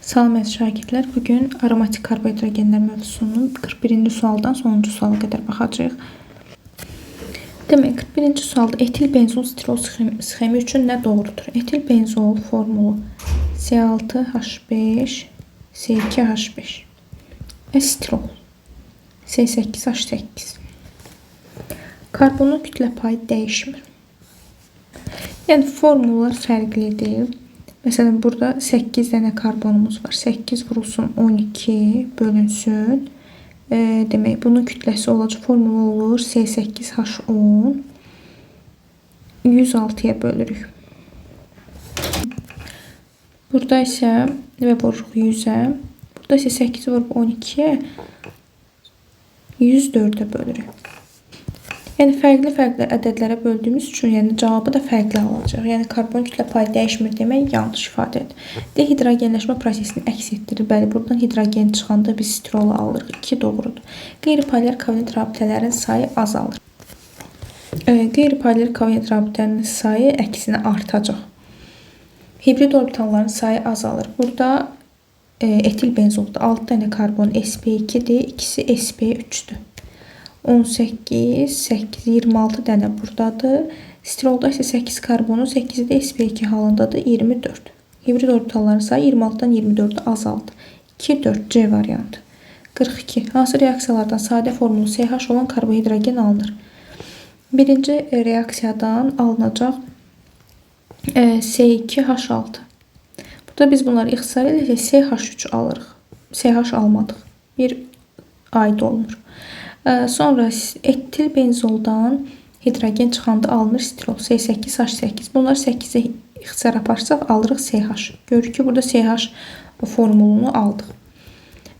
Salam əziz şagirdlər, bugün aromatik karbohidrogenlər mövzusunun 41-ci sualdan sonuncu suala qədər baxacağıq. Demək, 41-ci sualda etil benzol stirol sxemi üçün nə doğrudur? Etil benzol formulu C6H5 C2H5 stirol C8H8. Karbonun kütlə payı dəyişmir. Yəni formullar fərqlidir. Məsələn, burada 8 dənə karbonumuz var. 8 vurulsun 12 bölünsün. Demək, bunun kütləsi olacaq. Formula olur C8H10 106-ya bölürük. Burada isə və vururuq 100-ə. Burada isə 8 vurub 12-yə 104-ə bölürük. Yəni fərqli ədədlərə böldüyümüz üçün, yəni cavabı da fərqli alacaq. Yəni karbon kütlə payı dəyişmir demək yanlış ifadədir. Dehidrogenləşmə prosesini əks etdirir. Bəli, buradan hidrogen çıxanda biz stirolu alırıq. 2 doğrudur. Qeyri-polymer kovalent rabitələrin sayı azalır. Qeyri-polymer kovalent rabitənin sayı əksinə artacaq. Hibrid orbitalların sayı azalır. Burada etil benzolda 6 dənə karbon sp2-dir, ikisi sp3-dür. 18, 8, 26 dənə buradadır. Stirolda isə 8 karbonun 8-i də sp2 halındadır, 24. Hibrid orbitalların sayı 26-dan 24-ə azaldı. 2, 4, C variantı. 42. Hansı reaksiyalardan sadə formulu CH olan karbohidrogen alınır? Birinci reaksiyadan alınacaq C2H6. Burada biz bunları ixtisar edəcək CH3 alırıq. CH almadıq. Bir aid olmur. Sonra etil benzoldan hidrogen çıxanda alınır stirol C8H8. Bunlar 8-ə ixtisar aparsaq alırıq CH. Görürük ki, burada CH formulunu aldıq.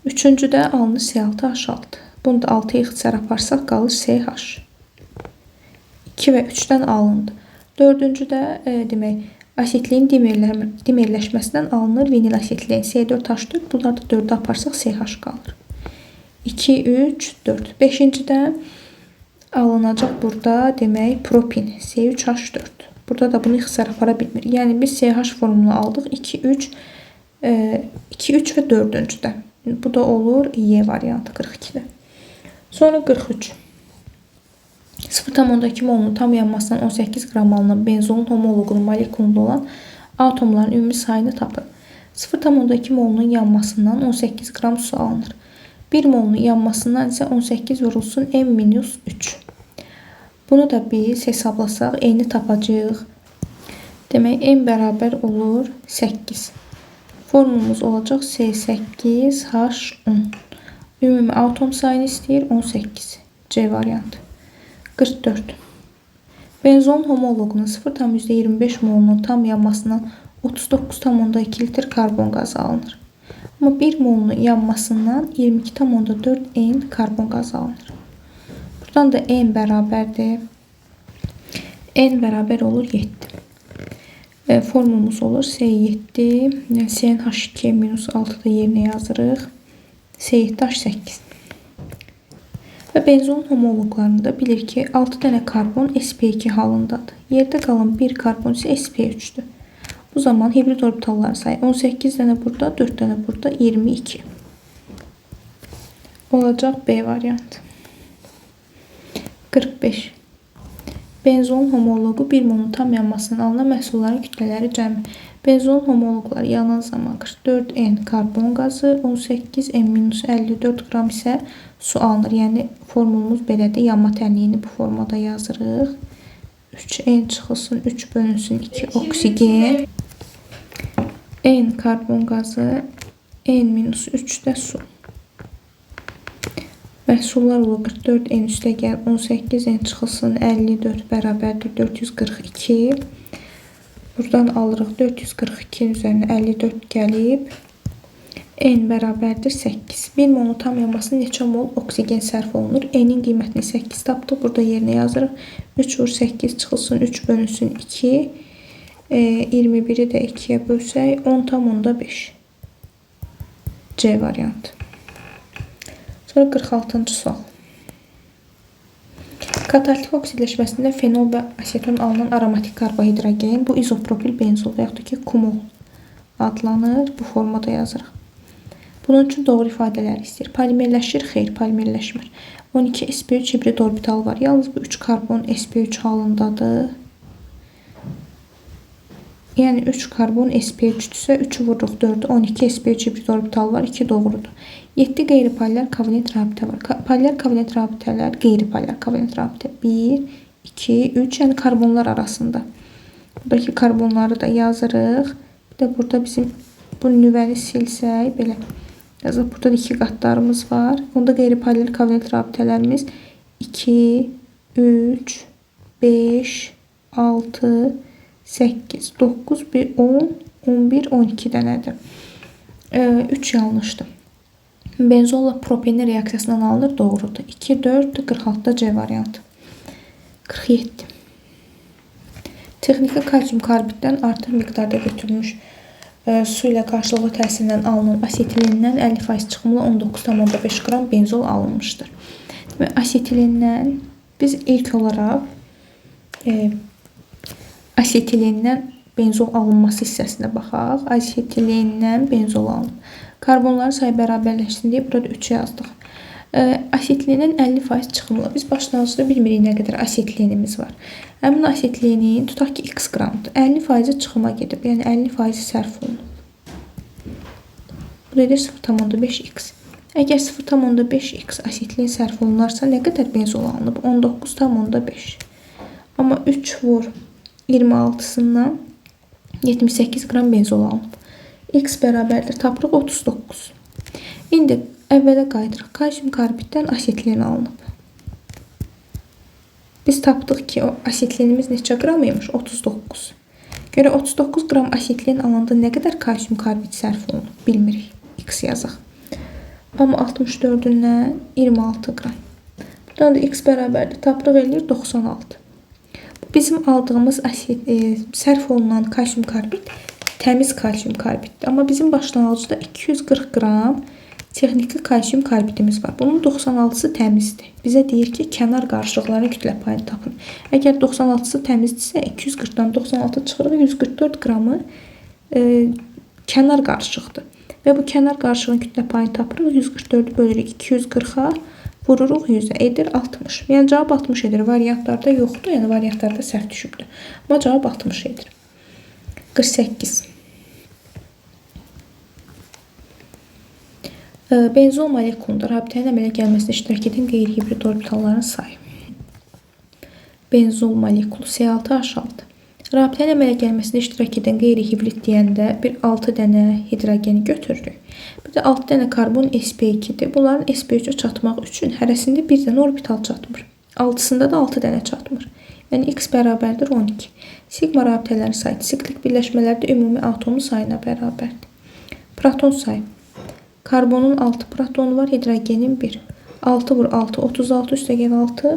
Üçüncüdə alınır C6H6. Bunu da 6-ya ixtisar aparsaq qalır CH. 2 və 3-dən alındı. Dördüncüdə demək asitliyin dimerləşməsindən alınır vinil asitliyin C4H4. Bunları da 4-ə aparsaq CH qalır. 2, 3, 4. 5-cidə alınacaq burada demək propin C3H4. Burada da bunu ixtisar apara bilmir. Yəni biz CH formulunu aldıq 2, 3 və 4-cüdə. Bu da olur Y variantı 42-də. Sonra 43. 0,2 molunun tam yanmasından 18 qram alınan benzolun homoloqunun molekulunda olan atomların ümumi sayını tapın. 0,2 molunun yanmasından 18 qram su alınır. 1 molunun yanmasından isə 18 vurulsun M-3. Bunu da biz hesablasaq N-i tapacağıq. Demək, N bərabər olur 8. Formulumuz olacaq C8H10. Ümumi atom sayını istəyir 18. C variantı. 44. Benzolun homoloqunun 0,25 molunun tam yanmasından 39,2 litr karbon qazı alınır. Amma 1 molunun yanmasından 22,4 N karbon qazı alınır. Buradan da N bərabərdir. N bərabər olur 7. Formulumuz olur C7. CnH2-6 da yerinə yazırıq. C7H8. Və benzolun homoloqlarında bilir ki 6 dənə karbon sp2 halındadır. Yerdə qalan 1 karbon isə sp3-dür. Bu zaman hibrid orbitalların sayı 18 dənə burada, 4 dənə burada, 22. Olacaq B variantı. 45. Benzolun homoloqu 1 molun tam yanmasından alınan məhsulların kütlələri cəmi. Benzolun homoloqları yanan zaman 44 N karbon qazı, 18 N-54 qram isə su alınır. Yəni formulumuz belədir. Yanma tənliyini bu formada yazırıq. 3 N çıxılsın, 3 bölünsün 2 oksigen. N karbon qazı, N-3 də su. Məhsullar olur 44 N üstə gəl 18 N çıxılsın 54 bərabərdir 442. Buradan alırıq 442-nin üzərinə 54 gəlib. N bərabərdir 8. 1 molun tam yanmasının neçə mol oksigen sərf olunur? N-in qiymətini 8 tapdıq. Burada yerinə yazırıq. 3 vur 8 çıxılsın 3 bölünsün 2. 21-i də 2-yə bölsək 10,5. C variantı. Sonra 46-cı sual. Kataltik oksidləşməsində fenol və aseton alınan aromatik karbohidrogen bu izopropil benzol və yaxud da ki kumol adlanır. Bu formada yazırıq. Bunun üçün doğru ifadələr istəyir. Polimerləşir, xeyr, polimerləşmir. 12 sp3 hibrid orbital var. Yalnız bu 3 karbon sp3 halındadır. Yəni 3 karbon sp3-dürsə 3'ü vururuq 4'ü 12 sp3 hibrid orbital var. 2 doğrudur. 7 qeyri-polyar kovalent rabitə var. Polyar kovalent rabitələr, qeyri-polyar kovalent rabitə 1, 2, 3, yəni karbonlar arasında. Buradakı karbonları da yazırıq. Bir də burada bizim bu nüvəni silsək belə yazıq. Burada da 2 qatlarımız var. Onda qeyri-polyar kovalent rabitələrimiz 2, 3, 5, 6, 8, 9, 10, 11, 12 dənədir. 3 yanlışdır. Benzolla propenin reaksiyasından alınır. Doğrudur. 2, 4, 46'da C variantı. 47. Texniki kalsium karbiddən artıq miqdarda götürülmüş su ilə qarşılıqlı təsirindən alınan asetilindən 50% çıxımlı 19,5 qram benzol alınmışdır. Asetilindən biz ilk olaraq asetilindən benzol alınması hissəsinə baxaq. Asetilindən benzol alınır. Karbonların sayı bərabərləşsin deyə burada 3 yazdıq. Asetilinin 50% çıxımlı. Biz başlanğıcda bilmirik nə qədər asetilinimiz var. Həmin asetilinin tutaq ki x qramdır. 50% çıxıma gedib. Yəni 50% sərf olunub. Bu edir 0,5x. Əgər 0,5x asetilin sərf olunarsa nə qədər benzol alınıb? 19,5. Amma 3 vur 26'sından 78 qram benzol alınıb. X bərabərdir. Tapırıq 39. İndi əvvələ qayıdırıq. Kalsium karbiddən asetilin alınıb. Biz tapdıq ki, o asetilinimiz neçə qram imiş? 39. Görə 39 qram asetilin alanda nə qədər kalsium karbid sərf olunub? Bilmirik. X yazaq. Amma 64'ündən 26 qram. Buradan da x bərabərdir. Tapırıq eləyir 96. Bizim aldığımız sərf olunan kalsium karbid təmiz kalsium karbiddir. Amma bizim başlanğıcda 240 qram texniki kalsium karbidimiz var. Bunun 96'sı təmizdir. Bizə deyir ki, kənar qarışıqların kütlə payını tapın. Əgər 96'sı təmizdirsə 240'dan 96 çıxırıq, 144 qramı kənar qarışıqdır. Və bu kənar qarışığın kütlə payını tapırıq. 144'ü bölürük 240'a, vururuq 100'ə, edir 60. Yəni cavab 60 edir. Variantlarda yoxdur, yəni variantlarda səhv düşübdür. Amma cavab 60 edir. 48. Benzol molekulunda rabitənin əmələ gəlməsində iştirak edən qeyri-hibrid orbitalların sayı. Benzol molekulu C6H6. Rabitənin əmələ gəlməsində iştirak edən qeyri-hibrid deyəndə bir 6 dənə hidrogeni götürürük. Bir də 6 dənə karbon sp2'dir. Bunların sp3'ə çatmaq üçün hərəsində bir dənə orbital çatmır. 6'sında da 6 dənə çatmır. Yəni x bərabərdir 12. Sigma rabitələrin sayı siklik birləşmələrdə ümumi atomun sayına bərabərdir. Proton sayı. Karbonun 6 protonu var, hidrogenin 1. 6 vur 6, 36 üstəgəl 6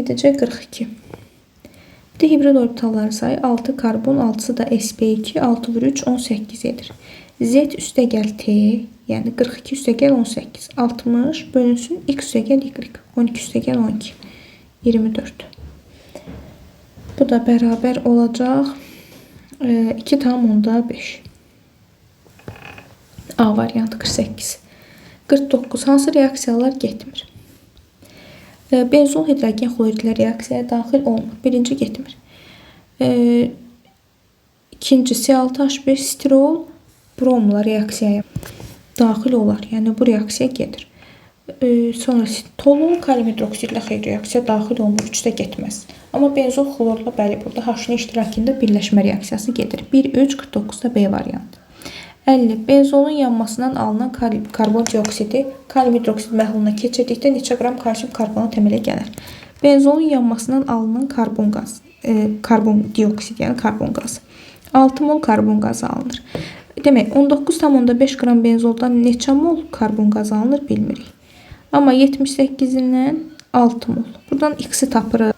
edəcək 42. Bir də hibrid orbitalların sayı 6 karbon, 6'sı da sp2, 6 vur 3, 18 edir. Z üstəgəl t, yəni 42 üstəgəl 18. 60 bölünsün x üstəgəl y. 12 üstəgəl 12. 24. Bu da bərabər olacaq 2,5. A variantı 48. 49. Hansı reaksiyalar getmir? Benzol hidrogen xloridlə reaksiyaya daxil olmur. Birinci getmir. İkinci C6H5 stirol bromla reaksiyaya daxil olar. Yəni bu reaksiya gedir. Sonra tolol kalium hidroksidlə xeyr reaksiya daxil olmur. 3-də getməz. Amma benzol xlorla bəli burada H-ın iştirakında birləşmə reaksiyası gedir. 1, 3, 49'da B variantı. 50. Benzolun yanmasından alınan karbon dioksidi kalium hidroksid məhluluna keçirdikdə neçə qram kalsium karbonat əmələ gəlir? Benzolun yanmasından alınan karbon dioksid, yəni karbon qazı. 6 mol karbon qazı alınır. Demək, 19,5 qram benzoldan neçə mol karbon qazı alınır bilmirik. Amma 78'indən 6 mol. Buradan x-i tapırıq.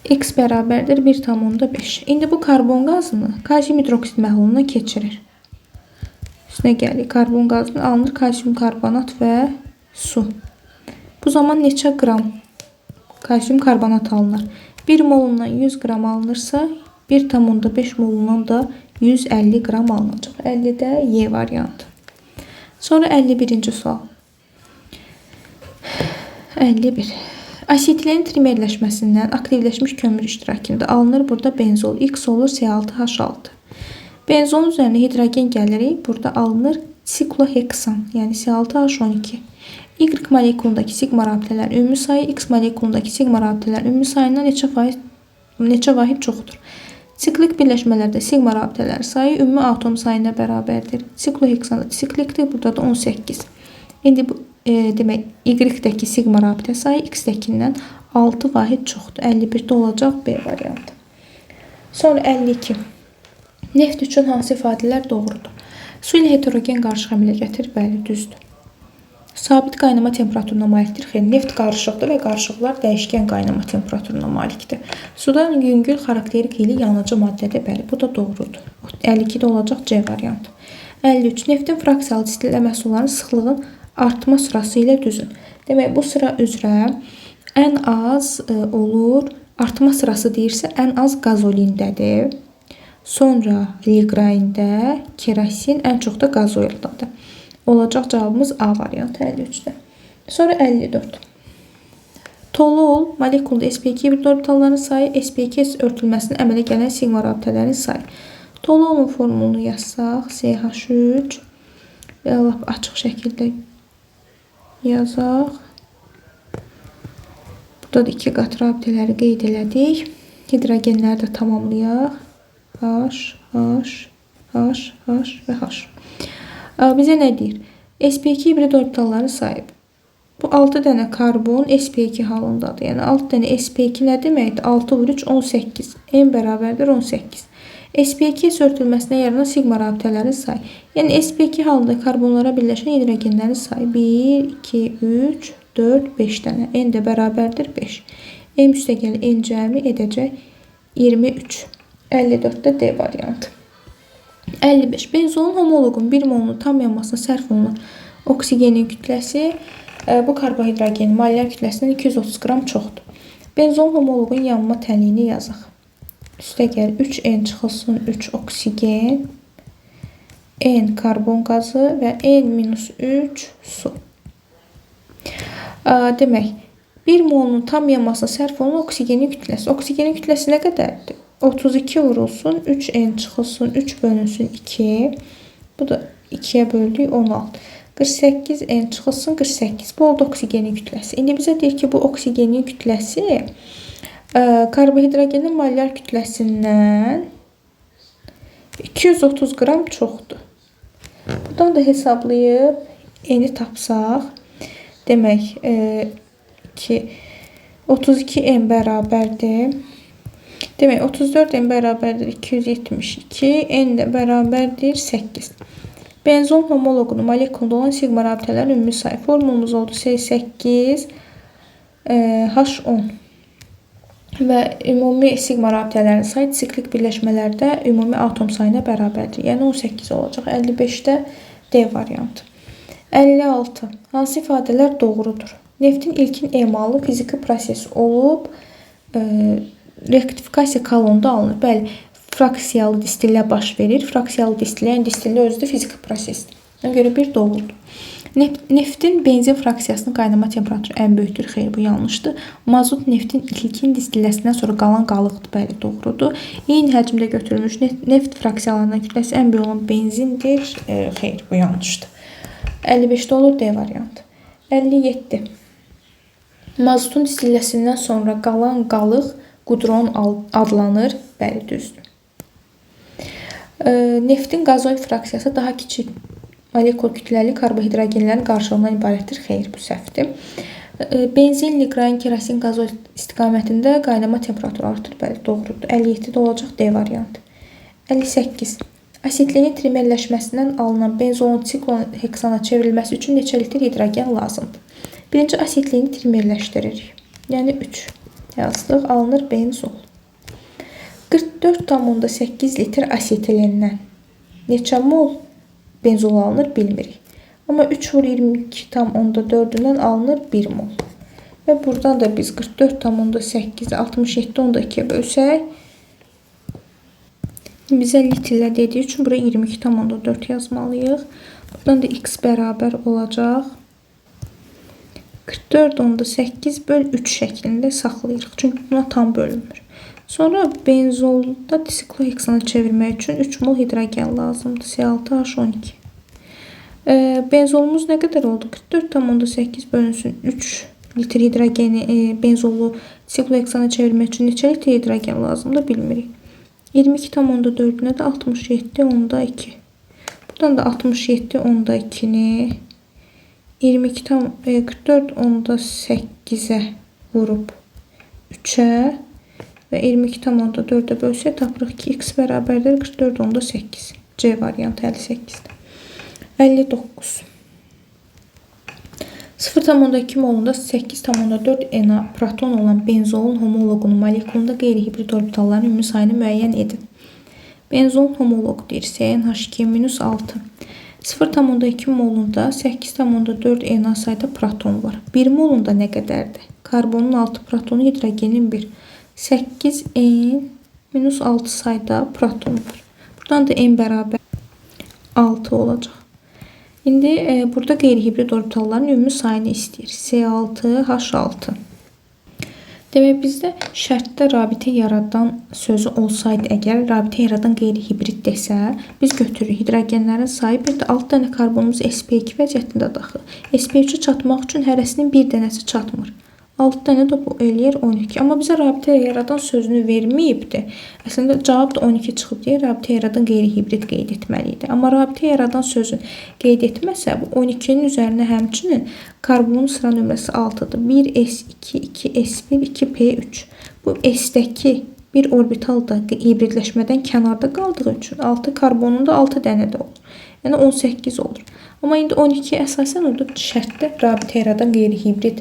X bərabərdir 1,5. İndi bu karbon qazını kalsium hidroksid məhluluna keçirir. Üstünə gəlir. Karbon qazını alınır kalsium karbonat və su. Bu zaman neçə qram kalsium karbonat alınır? 1 molundan 100 qram alınırsa 1,5 molundan da 150 qram alınacaq. 50-də Y variantı. Sonra 51-ci sual. 51. Asetilenin trimerləşməsindən aktivləşmiş kömür iştirakında alınır. Burada benzol X olur C6H6. Benzolun üzərində hidrogen gəlirik. Burada alınır sikloheksan, yəni C6H12. Y molekulundakı sigma rabitələrin ümumi sayı X molekulundakı sigma rabitələrin ümumi sayından neçə vahid çoxdur. Siklik birləşmələrdə sigma rabitələri sayı ümumi atom sayına bərabərdir. Sikloheksan siklikdir. Burada da 18. İndi bu demək Y-dəki sigma rabitə sayı X-dəkindən 6 vahid çoxdur. 51-də olacaq B variantı. Sonra 52. Neft üçün hansı ifadələr doğrudur? Su ilə heterogen qarışıq əmələ gətirir. Bəli, düzdür. Sabit qaynama temperaturuna malikdir. Xeyr, neft qarışıqdır və qarışıqlar dəyişkən qaynama temperaturuna malikdir. Sudan yüngül xarakterik ili yanıcı maddədir. Bəli, bu da doğrudur. 52-də olacaq C variantı. 53. Neftin fraksiyalı distillə məhsullarının sıxlığın artma sırası ilə düzün. Demək, bu sıra üzrə ən az olur, artma sırası deyirsə, ən az qazolindədir. Sonra liqraində, kerasin, ən çox da qazoildadır. Olacaq cavabımız A variantı 53-də. Sonra 54. Toluol molekulda sp2 hibrid orbitalların sayı, sp2 örtülməsinin əmələ gələn sigma rabitələrin sayı. Toluolun formulunu yazsaq, CH3 və lap açıq şəkildə yazaq. Burada da 2 qat rabitələri qeyd elədik. Hidrogenləri də tamamlayaq. H, H, H, H və H. Bizə nə deyir? sp2 hibrid orbitalları sayıb. Bu 6 dənə karbon sp2 halındadır. Yəni 6 dənə sp2 nə deməkdir? 6 vur 3, 18. N bərabərdir 18. sp2 örtülməsinə yaranan sigma rabitələrin sayı. Yəni sp2 halında karbonlara birləşən hidrogenlərin sayı 1, 2, 3, 4, 5 dənə. N də bərabərdir 5. M üstəgəl N cəmi edəcək 23. 54-də D variantı. 55. Benzolun homologun 1 molunun tam yanmasına sərf olunan oksigenin kütləsi bu karbohidrogenin molekyar kütləsindən 230 qram çoxdur. Benzolun homologun yanma tənliyini yazaq. Üstəgəl 3N çıxılsın 3 oksigen, N karbon qazı və N-3 su. Demək, 1 molunun tam yanmasına sərf olunan oksigenin kütləsi. Oksigenin kütləsi nə qədərdir? 32 vurulsun, 3N çıxılsın, 3 bölünsün 2. Bu da 2-yə böldük 16. 48N çıxılsın, 48. Bu oldu oksigenin kütləsi. İndi bizə deyir ki, bu oksigenin kütləsi karbohidrogenin molekyar kütləsindən 230 qram çoxdur. Buradan da hesablayıb N-i tapsaq, demək ki, 32N bərabərdir. Demək, 34N bərabərdir 272, N də bərabərdir 8. Benzol homologunun molekulunda olan sigma rabitələrin ümumi sayı. Formulumuz oldu C8, H10. Və ümumi sigma rabitələrin sayı siklik birləşmələrdə ümumi atom sayına bərabərdir. Yəni 18 olacaq. 55-də D variantı. 56. Hansı ifadələr doğrudur? Neftin ilkin emalı fiziki proses olub, rektifikasiya kolonda alınır. Bəli, fraksiyalı distillə baş verir. Fraksiyalı distillə, yəni distillə özü də fiziki prosesdir. Ona görə bir doğrudur. Neftin benzin fraksiyasının qaynama temperaturu ən böyükdür. Xeyr, bu yanlışdır. Mazot neftin ilkin distilləsindən sonra qalan qalıqdır. Bəli, doğrudur. Eyni həcmdə götürülmüş neft fraksiyalarından kütləsi ən böyük olan benzindir. Xeyr, bu yanlışdır. 55-də olur D variantı. 57. Mazotun distilləsindən sonra qalan qalıq qudron adlanır. Bəli, düzdür. Neftin qazoil fraksiyası daha kiçik molekul kütləli karbohidrogenlərin qarşılığından ibarətdir. Xeyr, bu səhvdir. Benzin, liqrain, kerasin, qazoil istiqamətində qaynama temperaturu artır. Bəli, doğrudur. 57-də olacaq D variantı. 58. Asetlenin trimerləşməsindən alınan benzolun sikloheksana çevrilməsi üçün neçə litr hidrogen lazımdır? Birinci asetleni trimerləşdiririk. Yəni 3 yazdıq. Alınır benzol. 44,8 litr asetlendən neçə mol benzol alınır bilmirik. Amma 3 vur 22,4-dən alınır 1 mol. Və buradan da biz 44,8 67,2-yə bölsək Bizə litrlə dediyi üçün buraya 22,4 yazmalıyıq. Buradan da x bərabər olacaq 44,8 böl 3 şəklində saxlayırıq. Çünki buna tam bölünmür. Sonra benzolda disiklohexana çevirmək üçün 3 mol hidrogen lazımdır. C6H12. Benzolumuz nə qədər oldu? 44,8 bölünsün 3 litr hidrogeni benzolu disiklohexana çevirmək üçün neçə litr hidrogen lazımdır bilmirik. 22,4-nə də 67,2. Buradan da 67,2-ni 44,8-ə vurub 3-ə və 22,4-ə bölsək tapırıq ki, x bərabərdir 44,8. C variantı 58-dir. 59. 0,2 molunda 8,4 Na proton olan benzolun homoloqunun molekulunda qeyri-hibrid orbitalların ümumi sayını müəyyən edin. Benzolun homoloqu deyir CnH2-6. 0,2 molunda 8,4 Na sayda proton var. 1 molunda nə qədərdir? Karbonun 6 protonu, hidrogenin 1. 8N-6 sayda proton var. Buradan da N bərabər 6 olacaq. İndi burada qeyri-hibrid orbitalların ümumi sayını istəyir. C6H6. Demək, bizdə şərtdə rabitə yaradan sözü olsaydı, əgər rabitə yaradan qeyri-hibrid desə, biz götürürük hidrogenlərin sayı, bir də 6 dənə karbonumuz sp2 vəziyyətində daxil. sp3 çatmaq üçün hərəsinin bir dənəsi çatmır. 6 dənə də bu eləyir 12. Amma bizə rabitə yaradan sözünü verməyibdir. Əslində cavab da 12 çıxıb deyə rabitə yaradan qeyri-hibrid qeyd etməliydi. Amma rabitə yaradan sözün qeyd etməsə, bu 12-nin üzərinə həmçinin karbonun sıra nömrəsi 6-dır. 1s2, 2s1, 2p3. Bu s-dəki bir orbital da hibridləşmədən kənarda qaldığı üçün 6 karbonun da 6 dənə də olur. Yəni 18 olur. Amma indi 12 əsasən orada şərtdə rabitə yaradan qeyri-hibrid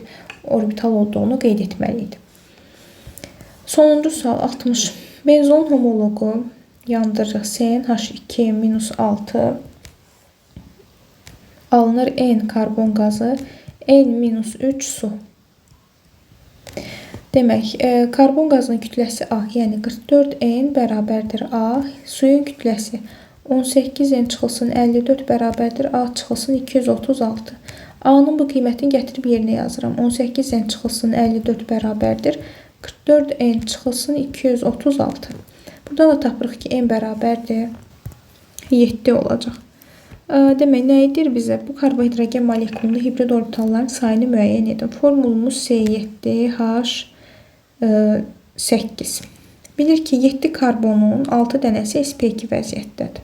orbital olduğunu qeyd etməliydi. Sonuncu sual 60. Benzolun homoloqu yandırırıq. CnH2-6 alınır N karbon qazı, N-3 su. Demək, karbon qazının kütləsi A, yəni 44N bərabərdir A, suyun kütləsi 18N çıxılsın 54 bərabərdir A çıxılsın 236. A-nın bu qiymətini gətirib yerinə yazıram. 18N çıxılsın 54 bərabərdir. 44N çıxılsın 236. Buradan da tapırıq ki, N bərabərdir 7 olacaq. Demək, nə edir bizə? Bu karbohidrogen molekulunda hibrid orbitalların sayını müəyyən edin. Formulumuz C7H8. Bilir ki, 7 karbonun 6 dənəsi sp2 vəziyyətdədir.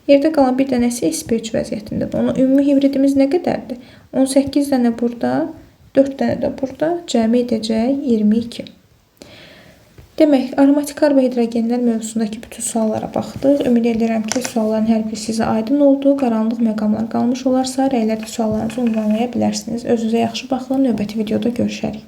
Yerdə qalan bir dənəsi sp3 vəziyyətindədir. Onun ümumi hibridimiz nə qədərdir? 18 dənə burada, 4 dənə də burada, cəmi edəcək 22. Demək, aromatik karbohidrogenlər mövzusundakı bütün suallara baxdıq. Ümid edirəm ki, sualların hər biri sizə aydın oldu. Qaranlıq məqamlar qalmış olarsa, rəylərdə suallarınızı ünvanlaya bilərsiniz. Özünüzə yaxşı baxın, növbəti videoda görüşərik.